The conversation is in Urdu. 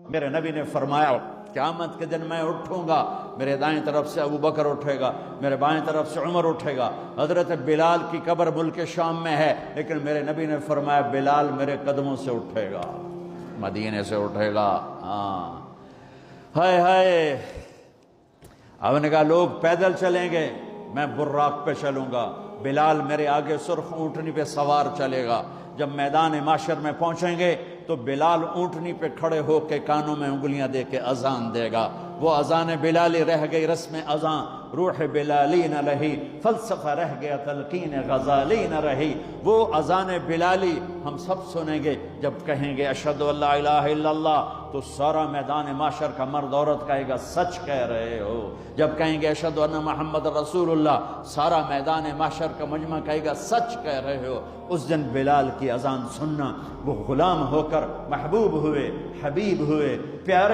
میرے نبی نے فرمایا قیامت کے دن میں اٹھوں گا، میرے دائیں طرف سے ابو بکر اٹھے گا، میرے بائیں طرف سے عمر اٹھے گا۔ حضرت بلال کی قبر ملک شام میں ہے، لیکن میرے نبی نے فرمایا بلال میرے قدموں سے اٹھے گا، مدینے سے اٹھے گا۔ ہاں ہائے ہائے، اب نے کہا لوگ پیدل چلیں گے، میں براق پہ چلوں گا، بلال میرے آگے سرخ اونٹنی پہ سوار چلے گا۔ جب میدان معاشر میں پہنچیں گے تو بلال اونٹنی پہ کھڑے ہو کے کانوں میں انگلیاں دے کے اذان دے گا۔ وہ اذان بلالی رہ گئی رسم اذان، روح بلالی نہ رہی، فلسفہ رہ گیا تلقین غزالی نہ رہی۔ وہ اذان بلالی ہم سب سنیں گے، جب کہیں گے اشہد ان لا الہ الا اللہ تو سارا میدان معاشر کا مرد عورت کہے گا سچ کہہ رہے ہو۔ جب کہیں گے اشہد ان محمد رسول اللہ، سارا میدان معاشر کا مجمع کہے گا سچ کہہ رہے ہو۔ اس دن بلال کی اذان سننا، وہ غلام ہو کر محبوب ہوئے، حبیب ہوئے، پیارے